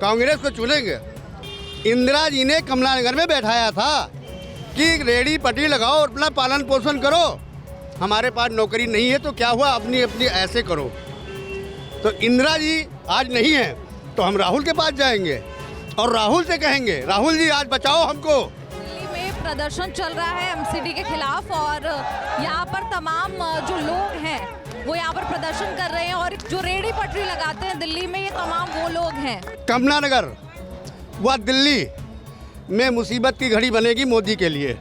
कांग्रेस को चुनेंगे। इंदिरा जी ने कमला नगर में बैठाया था कि रेडी पटरी लगाओ और अपना पालन पोषण करो, हमारे पास नौकरी नहीं है तो क्या हुआ, अपनी अपनी ऐसे करो। तो इंदिरा जी आज नहीं है तो हम राहुल के पास जाएंगे और राहुल से कहेंगे, राहुल जी आज बचाओ हमको। दिल्ली में प्रदर्शन चल रहा है एमसीडी के खिलाफ और यहाँ पर तमाम जो लोग हैं वो यहाँ पर प्रदर्शन कर रहे हैं और जो रेडी पटरी लगाते हैं दिल्ली में ये तमाम वो लोग हैं। कमला नगर व दिल्ली में मुसीबत की घड़ी बनेगी मोदी के लिए।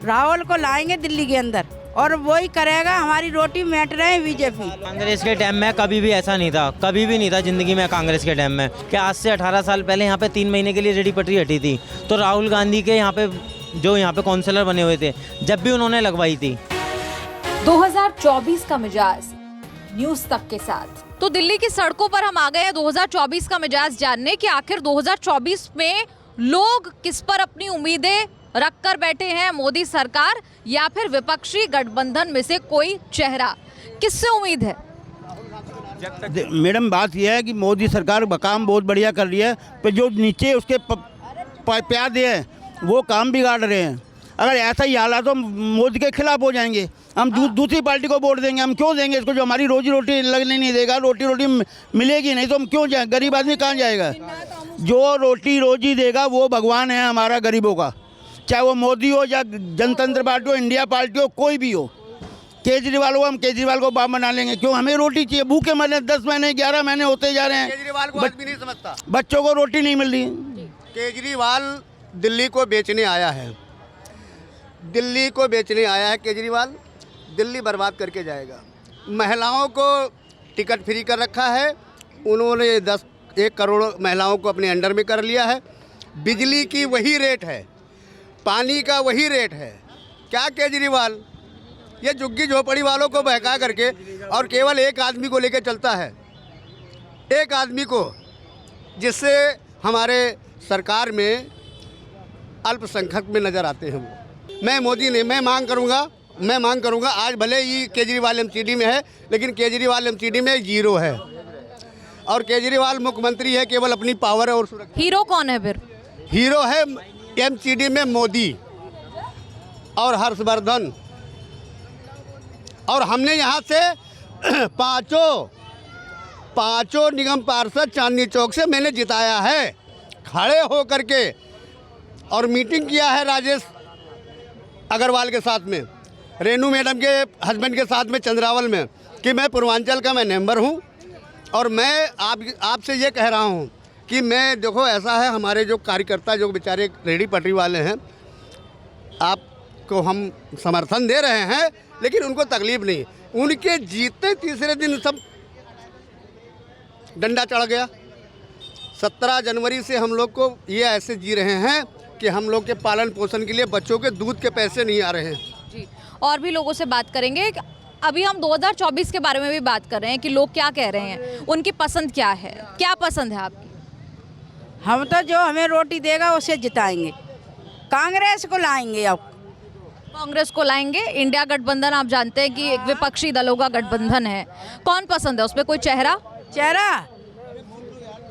राहुल को लाएंगे दिल्ली के अंदर और वही करेगा, हमारी रोटी मेट रहे हैं बीजेपी। कांग्रेस के टाइम में कभी भी ऐसा नहीं था, कभी भी नहीं था जिंदगी में कांग्रेस के टाइम में। क्या आज से 18 साल पहले यहाँ पे 3 महीने के लिए रेडी पटरी हटी थी तो राहुल गांधी के यहाँ पे जो यहाँ पे काउंसलर बने हुए थे जब भी उन्होंने लगवाई थी। 2024 का मिजाज न्यूज तक के साथ। तो दिल्ली की सड़कों पर हम आ गए हैं 2024 का मिजाज जानने कि आखिर 2024 में लोग किस पर अपनी उम्मीदें रख कर बैठे हैं, मोदी सरकार या फिर विपक्षी गठबंधन में से कोई चेहरा, किससे उम्मीद है? मैडम बात यह है कि मोदी सरकार काम बहुत बढ़िया कर रही है, पर जो नीचे उसके प्यादे हैं वो काम बिगाड़ रहे हैं। अगर ऐसा ही हाल है तो मोदी के खिलाफ हो जाएंगे, हम दूसरी पार्टी को वोट देंगे। हम क्यों देंगे इसको जो हमारी रोजी रोटी लगने नहीं देगा, रोटी मिलेगी नहीं तो हम क्यों जाए, गरीब आदमी कहाँ जाएगा? जो रोटी रोजी देगा वो भगवान है हमारा गरीबों का, चाहे वो मोदी हो या जनतंत्र पार्टी हो, इंडिया पार्टी हो, कोई भी हो। केजरीवाल हो, हम केजरीवाल को बाप बना लेंगे, क्यों? हमें रोटी चाहिए। भूखे मरने 10 महीने 11 महीने होते जा रहे हैं, केजरीवाल को आदमी नहीं समझता, बच्चों को रोटी नहीं मिल रही। केजरीवाल दिल्ली को बेचने आया है, दिल्ली को बेचने आया है केजरीवाल, दिल्ली बर्बाद करके जाएगा। महिलाओं को टिकट फ्री कर रखा है उन्होंने, 1 करोड़ महिलाओं को अपने अंडर में कर लिया है। बिजली की वही रेट है, पानी का वही रेट है। क्या केजरीवाल ये झुग्गी झोपड़ी वालों को बहका करके और केवल एक आदमी को लेकर चलता है, एक आदमी को, जिससे हमारे सरकार में अल्पसंख्यक में नज़र आते हैं वो। मैं मोदी ने मैं मांग करूंगा आज भले ही केजरीवाल एमसीडी में है लेकिन केजरीवाल एमसीडी में 0 है और केजरीवाल मुख्यमंत्री है केवल अपनी पावर और सुरक्षा। हीरो कौन है फिर? हीरो है एमसीडी में मोदी और हर्षवर्धन। और हमने यहाँ से पांचों निगम पार्षद चांदनी चौक से मैंने जिताया है खड़े हो करके, और मीटिंग किया है राजेश अग्रवाल के साथ में, रेनू मैडम के हस्बैंड के साथ में चंद्रावल में, कि मैं पूर्वांचल का मैं मेंबर हूँ और मैं आपसे ये कह रहा हूँ कि मैं देखो ऐसा है, हमारे जो कार्यकर्ता जो बेचारे रेडी पटरी वाले हैं आपको हम समर्थन दे रहे हैं लेकिन उनको तकलीफ नहीं। उनके जीते तीसरे दिन सब डंडा चढ़ गया। 17 जनवरी से हम लोग को ये ऐसे जी रहे हैं कि हम लोग के पालन पोषण के लिए बच्चों के दूध के पैसे नहीं आ रहे हैं जी। और भी लोगों से बात करेंगे। अभी हम 2024 के बारे में भी बात कर रहे हैं कि लोग क्या कह रहे हैं, उनकी पसंद क्या है, क्या पसंद है आपकी? हम तो जो हमें रोटी देगा उसे जिताएंगे, कांग्रेस को लाएंगे। अब कांग्रेस को लाएंगे। इंडिया गठबंधन आप जानते हैं कि एक विपक्षी दलों का गठबंधन है, कौन पसंद है उसमें? कोई चेहरा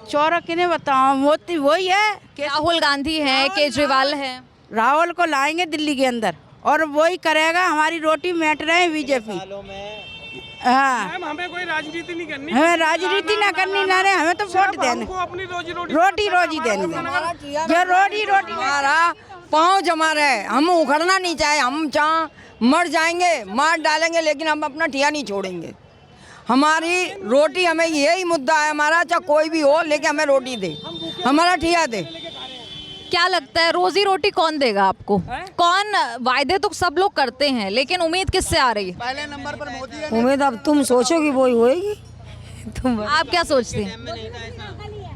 चौरा किन्हें बताओ, मोदी वही है। राहुल गांधी है, केजरीवाल है। राहुल को लाएंगे दिल्ली के अंदर और वही करेगा, हमारी रोटी मेट रहे हैं बीजेपी। हाँ, हमें कोई राजनीति नहीं करनी, हमें राजनीति ना करनी ना रहे, हमें तो वोट देने, अपनी रोजी देने, जो रोटी हमारा पाँव जमा रहे, हम उखड़ना नहीं चाहे, हम चाह मर जाएंगे, मार डालेंगे, लेकिन हम अपना ठिया नहीं छोड़ेंगे। हमारी रोटी, हमें यही मुद्दा है हमारा, चाहे कोई भी हो लेकिन हमें रोटी दे, हमारा ठिया दे। क्या लगता है रोजी रोटी कौन देगा आपको? कौन? वायदे तो सब लोग करते हैं लेकिन उम्मीद किससे आ रही है? पहले नंबर पर मोदी है। उम्मीद अब तुम सोचोगी वही होएगी। तुम आप क्या सोचते हैं?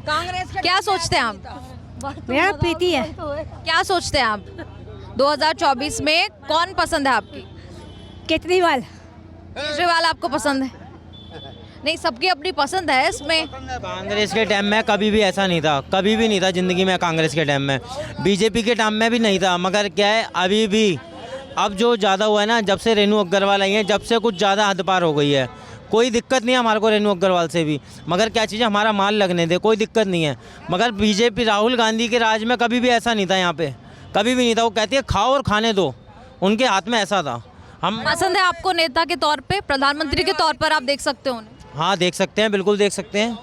कांग्रेस क्या सोचते हैं आप? मेरा प्रीति है। क्या सोचते हैं आप? 2024 में कौन पसंद है आपकी? केजरीवाल। केजरीवाल आपको पसंद है? नहीं, सबकी अपनी पसंद है इसमें। कांग्रेस के टाइम में कभी भी ऐसा नहीं था, कभी भी नहीं था जिंदगी में कांग्रेस के टाइम में। बीजेपी के टाइम में भी नहीं था, मगर क्या है अभी भी अब जो ज़्यादा हुआ है ना, जब से रेनू अग्रवाल आई है जब से कुछ ज़्यादा हद पार हो गई है। कोई दिक्कत नहीं है हमारे को रेणु अग्रवाल से भी, मगर क्या चीज़ है, हमारा माल लगने दे, कोई दिक्कत नहीं है। मगर बीजेपी राहुल गांधी के राज में कभी भी ऐसा नहीं था, यहाँ पे कभी भी नहीं था। वो कहती है खाओ और खाने दो, उनके हाथ में ऐसा था। हम पसंद है आपको नेता के तौर पे, प्रधानमंत्री के तौर पर आप देख सकते हो उन्हें? हाँ देख सकते हैं, बिल्कुल देख सकते हैं,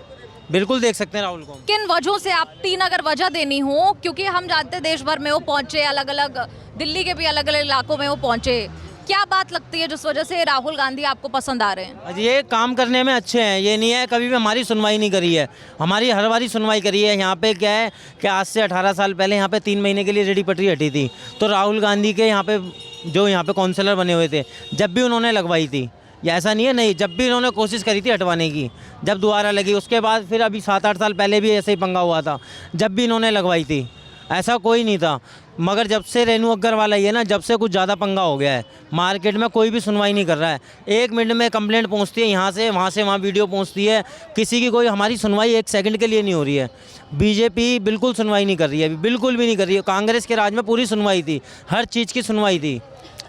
बिल्कुल देख सकते हैं राहुल को। किन वजहों से, आप 3 अगर वजह देनी हो, क्योंकि हम जानते हैं देश भर में वो पहुंचे, अलग अलग दिल्ली के भी अलग अलग इलाकों में वो पहुंचे, क्या बात लगती है जिस वजह से राहुल गांधी आपको पसंद आ रहे हैं? ये काम करने में अच्छे हैं, ये नहीं है कभी भी हमारी सुनवाई नहीं करी है, हमारी हर बारी सुनवाई करी है। यहाँ पे क्या है कि आज से 18 साल पहले यहाँ पे 3 महीने के लिए रेडी पटरी हटी थी, तो राहुल गांधी के यहाँ पे जो यहाँ पे काउंसलर बने हुए थे, जब भी उन्होंने लगवाई थी, या ऐसा नहीं है नहीं, जब भी उन्होंने कोशिश करी थी हटवाने की, जब दोबारा लगी उसके बाद फिर अभी 7-8 साल पहले भी ऐसे ही पंगा हुआ था, जब भी इन्होंने लगवाई थी, ऐसा कोई नहीं था। मगर जब से रेणु अग्रवाल आई है ना, जब से कुछ ज़्यादा पंगा हो गया है, मार्केट में कोई भी सुनवाई नहीं कर रहा है। 1 मिनट में कंप्लेंट पहुंचती है, यहाँ से वहाँ वीडियो पहुंचती है, किसी की कोई हमारी सुनवाई 1 सेकंड के लिए नहीं हो रही है। बीजेपी बिल्कुल सुनवाई नहीं कर रही है, अभी बिल्कुल भी नहीं कर रही है। कांग्रेस के राज में पूरी सुनवाई थी, हर चीज़ की सुनवाई थी।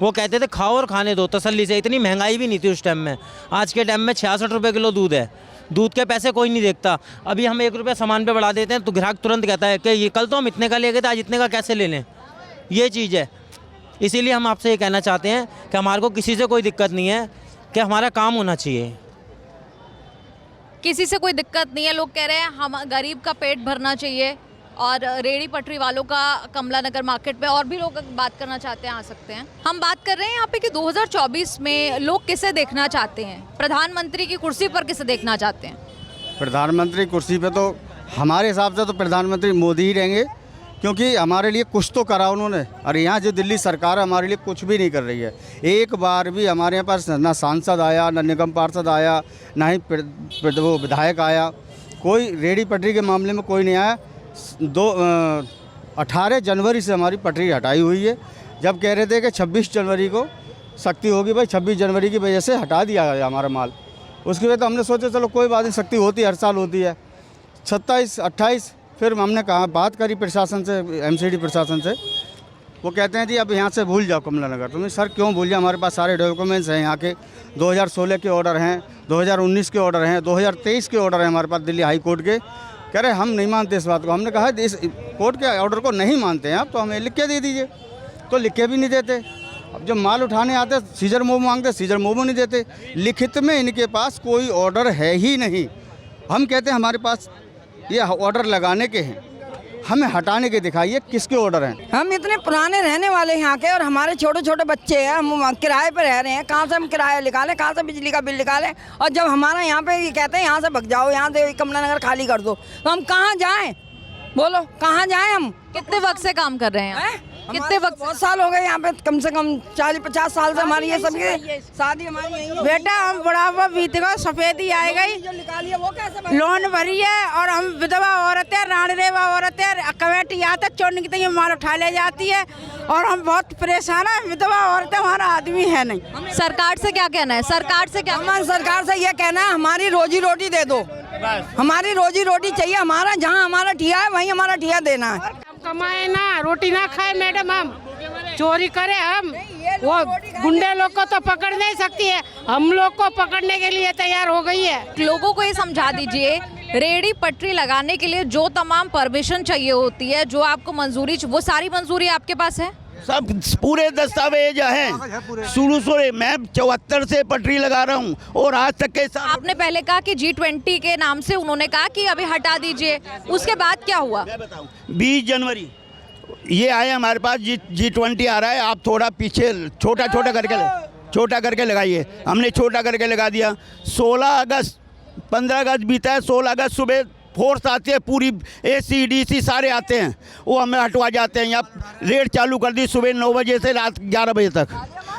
वो कहते थे खाओ और खाने दो तसल्ली से, इतनी महंगाई भी नहीं थी उस टाइम में। आज के टाइम में 66 रुपये किलो दूध है, दूध के पैसे कोई नहीं देखता। अभी हम 1 रुपया सामान पे बढ़ा देते हैं तो ग्राहक तुरंत कहता है कि ये कल तो हम इतने का ले गए थे, आज इतने का कैसे ले लें। ये चीज़ है, इसीलिए हम आपसे ये कहना चाहते हैं कि हमारे को किसी से कोई दिक्कत नहीं है, कि हमारा काम होना चाहिए। किसी से कोई दिक्कत नहीं है, लोग कह रहे हैं हम गरीब का पेट भरना चाहिए, और रेडी पटरी वालों का कमला नगर मार्केट में, और भी लोग बात करना चाहते हैं आ सकते हैं। हम बात कर रहे हैं यहाँ पे कि 2024 में लोग किसे देखना चाहते हैं, प्रधानमंत्री की कुर्सी पर किसे देखना चाहते हैं? प्रधानमंत्री कुर्सी पे तो हमारे हिसाब से तो प्रधानमंत्री मोदी ही रहेंगे, क्योंकि हमारे लिए कुछ तो करा उन्होंने। और यहाँ जो दिल्ली सरकार है हमारे लिए कुछ भी नहीं कर रही है। एक बार भी हमारे यहाँ पास ना सांसद आया, ना निगम पार्षद आया, ना ही वो विधायक आया, कोई रेडी पटरी के मामले में कोई नहीं आया। 18 जनवरी से हमारी पटरी हटाई हुई है, जब कह रहे थे कि 26 जनवरी को सख्ती होगी। भाई 26 जनवरी की वजह से हटा दिया गया हमारा माल। उसकी वजह तो हमने सोचा चलो कोई बात नहीं, सख्ती होती हर साल होती है। 27, 28 फिर हमने कहा, बात करी प्रशासन से, एमसीडी प्रशासन से, वो कहते हैं जी अब यहाँ से भूल जाओ कमला नगर। तुम्हें सर क्यों भूल जाओ, हमारे पास सारे डॉक्यूमेंट्स हैं यहाँ के, 2016 के ऑर्डर हैं, 2019 के ऑर्डर हैं, 2023 के ऑर्डर हैं हमारे पास दिल्ली हाई कोर्ट के। कह रहे हम नहीं मानते इस बात को। हमने कहा इस कोर्ट के ऑर्डर को नहीं मानते हैं आप, तो हमें लिख के दे दीजिए। तो लिख के भी नहीं देते। अब जब माल उठाने आते सीजर मोमो मांगते, सीजर मोमो नहीं देते। लिखित में इनके पास कोई ऑर्डर है ही नहीं। हम कहते हैं हमारे पास ये ऑर्डर लगाने के हैं, हमें हटाने के दिखाइए किसके ऑर्डर हैं। हम इतने पुराने रहने वाले यहाँ के, और हमारे छोटे छोटे बच्चे हैं, हम किराए पर रह रहे हैं, कहाँ से हम किराया निकालें, कहाँ से बिजली का बिल निकालें। और जब हमारा यहाँ पे ये कहते हैं यहाँ से भग जाओ, यहाँ से कमला नगर खाली कर दो, तो हम कहाँ जाएं? बोलो कहाँ जाएं हम? कितने वक्त से काम कर रहे हैं आप? कितने वक्त? बहुत साल हो गए यहाँ पे, कम से कम 40-50 साल से हमारी ये सब शादी हमारी यही है। बेटा हम बुढ़ापा बीत गए, सफेदी आए गई, जो निकालिए वो कैसे लोन भरी है, और हम विधवा औरतें, राणरेवा औरतें, कमेटी आता चोरने की तरह माल उठा ले जाती है, और हम बहुत परेशान हैं। विधवा औरतें, हमारा आदमी है नहीं। सरकार से क्या कहना है, सरकार से क्या? हमारी सरकार से ये कहना है हमारी रोजी रोटी दे दो, हमारी रोजी रोटी चाहिए। हमारा जहाँ हमारा ठिया है वहीं हमारा ठिया देना है। कमाए ना, रोटी ना खाए मैडम, हम चोरी करे, हम वो गुंडे लोग को तो पकड़ नहीं सकती है, हम लोग को पकड़ने के लिए तैयार हो गई है। लोगों को ये समझा दीजिए, रेडी पटरी लगाने के लिए जो तमाम परमिशन चाहिए होती है, जो आपको मंजूरी, वो सारी मंजूरी आपके पास है? सब पूरे दस्तावेज हैं, शुरू से मैं 74 से पटरी लगा रहा हूँ, और आज तक के साथ। आपने पहले कहा कि G20 के नाम से उन्होंने कहा कि अभी हटा दीजिए, उसके बाद क्या हुआ? मैं बताऊं, 20 जनवरी ये आए हमारे पास, G20 आ रहा है, आप थोड़ा पीछे छोटा करके लगाइए। हमने छोटा करके लगा दिया। 16 अगस्त 15 अगस्त बीता है, 16 अगस्त सुबह फोर्स आती है, पूरी ACDC सारे आते हैं, वो हमें हटवा जाते हैं। यहाँ रेड चालू कर दी सुबह 9 बजे से रात 11 बजे तक।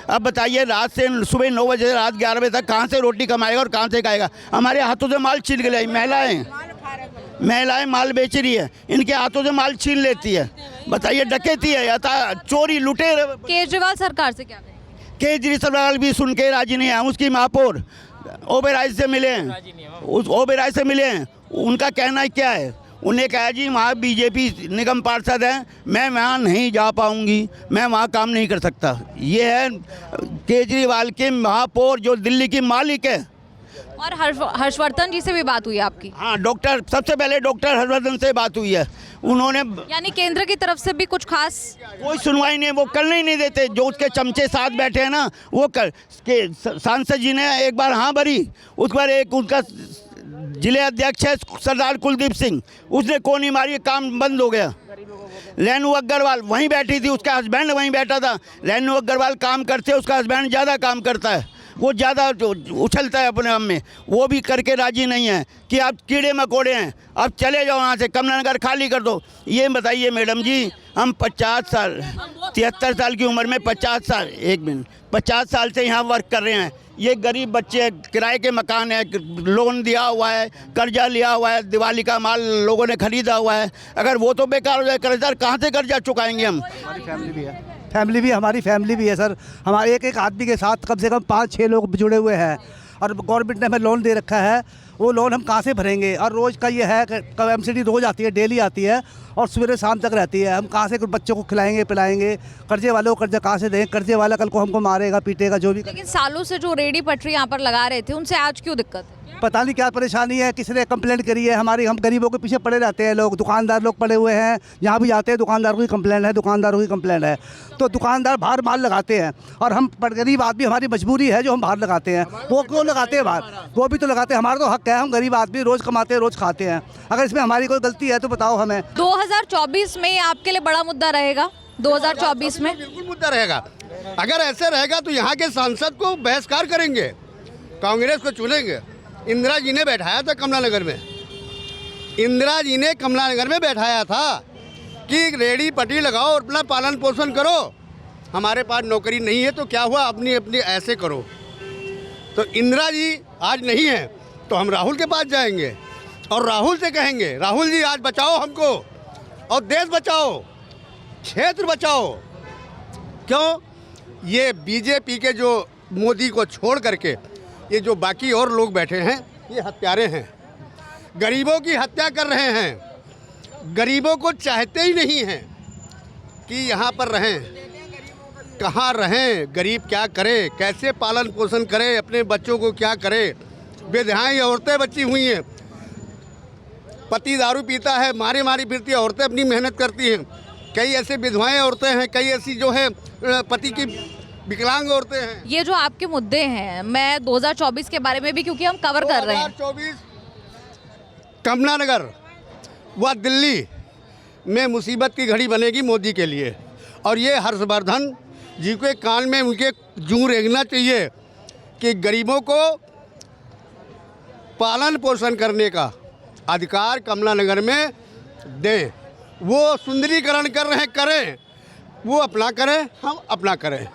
अब बताइए, रात से सुबह 9 बजे से रात 11 बजे तक कहाँ से रोटी कमाएगा और कहाँ से खाएगा? हमारे हाथों से माल छीन गया। महिलाएं माल बेच रही है, इनके हाथों से माल छीन लेती है। बताइए, डकैती है या चोरी, लुटेरे। केजरीवाल सरकार से क्या कहें? केजरीवाल भी सुन के राजी नहीं है। हम उसकी महापौर ओबेराय से मिले हैं, उस ओबेराय से मिले हैं, उनका कहना क्या है? उन्हें कहा जी वहाँ बीजेपी निगम पार्षद हैं, मैं वहाँ नहीं जा पाऊँगी, मैं वहाँ काम नहीं कर सकता। ये है केजरीवाल के महापौर जो दिल्ली की मालिक है, और हर्षवर्धन जी से भी बात हुई आपकी? हाँ, डॉक्टर, सबसे पहले डॉक्टर हर्षवर्धन से बात हुई है। उन्होंने यानी केंद्र की तरफ से भी कुछ खास कोई सुनवाई नहीं, वो करने ही नहीं देते। जो उसके चमचे साथ बैठे हैं ना, वो सांसद जी ने एक बार हाँ भरी, उस बार एक उनका जिले अध्यक्ष है सरदार कुलदीप सिंह, उसने कोनी मारी, काम बंद हो गया। रेणु अग्रवाल वहीं बैठी थी, उसका हस्बैंड वहीं बैठा था। रेणु अग्रवाल काम करते, उसका हस्बैंड ज़्यादा काम करता है, वो ज़्यादा उछलता है अपने आप में, वो भी करके राजी नहीं है कि आप कीड़े मकोड़े हैं, अब चले जाओ वहाँ से, कमलानगर खाली कर दो। ये बताइए मैडम जी, हम 50 साल 73 साल की उम्र में 50 साल 50 साल से यहाँ वर्क कर रहे हैं। ये गरीब बच्चे, किराए के मकान है, लोन दिया हुआ है, कर्जा लिया हुआ है, दिवाली का माल लोगों ने खरीदा हुआ है। अगर वो तो बेकार हो जाए कर्जदार, कहाँ से कर्जा चुकाएंगे हम? हमारी फैमिली भी है सर। हमारे एक आदमी के साथ कम से कम 5-6 लोग जुड़े हुए हैं और गवर्नमेंट ने हमें लोन दे रखा है। वो लोन हम कहाँ से भरेंगे? और रोज़ का ये है कि एमसीडी रोज़ आती है, डेली आती है और सवेरे शाम तक रहती है। हम कहाँ से बच्चों को खिलाएंगे पिलाएंगे? कर्जे वालों को कर्जा कहाँ से दें? कर्जे वाला कल को हमको मारेगा पीटेगा जो भी। लेकिन सालों से जो रेडी पटरी यहाँ पर लगा रहे थे, उनसे आज क्यों दिक्कत है? पता नहीं क्या परेशानी है, किसी ने कंप्लेंट करी है। हम गरीबों के पीछे पड़े रहते हैं लोग, दुकानदार लोग पड़े हुए हैं। जहाँ भी जाते हैं दुकानदारों की कंप्लेंट है, तो दुकानदार बाहर माल लगाते हैं और हम गरीब आदमी, हमारी मजबूरी है जो हम बाहर लगाते हैं। वो क्यों लगाते हैं बाहर? वो भी तो लगाते हैं, हमारा तो हक है। हम गरीब आदमी रोज़ कमाते हैं, रोज़ खाते हैं। अगर इसमें हमारी कोई गलती है तो बताओ हमें। 2024 में आपके लिए बड़ा मुद्दा रहेगा? 2024 में बिल्कुल मुद्दा रहेगा। अगर ऐसे रहेगा तो यहाँ के सांसद को बहिष्कार करेंगे, कांग्रेस को चुनेंगे। इंदिरा जी ने बैठाया था कमलानगर में, इंदिरा जी ने कमलानगर में बैठाया था कि रेडी पटरी लगाओ और अपना पालन पोषण करो। हमारे पास नौकरी नहीं है तो क्या हुआ, अपनी अपनी ऐसे करो। तो इंदिरा जी आज नहीं है तो हम राहुल के पास जाएंगे और राहुल से कहेंगे, राहुल जी आज बचाओ हमको और देश बचाओ, क्षेत्र बचाओ। क्यों? ये बीजेपी के जो मोदी को छोड़ करके ये जो बाकी और लोग बैठे हैं, ये हत्यारे हैं, गरीबों की हत्या कर रहे हैं, गरीबों को चाहते ही नहीं हैं कि यहाँ पर रहें। कहाँ रहें? गरीब क्या करे, कैसे पालन पोषण करे, अपने बच्चों को क्या करे? विधवाएं औरतें बची हुई हैं, पति दारू पीता है, मारे मारी फिरती है, औरतें अपनी मेहनत करती हैं। कई ऐसे विधवाएं औरतें हैं, कई ऐसी जो है पति की विकलांग औरतें हैं। ये जो आपके मुद्दे हैं, मैं 2024 के बारे में भी क्योंकि हम कवर कर रहे हैं। 2024 कमलानगर व दिल्ली में मुसीबत की घड़ी बनेगी मोदी के लिए। और ये हर्षवर्धन जी के कान में उनके जूं रेंगना चाहिए कि गरीबों को पालन पोषण करने का अधिकार कमलानगर में दें। वो सुंदरीकरण कर रहे हैं, करें, वो अपना करें, हम अपना करें।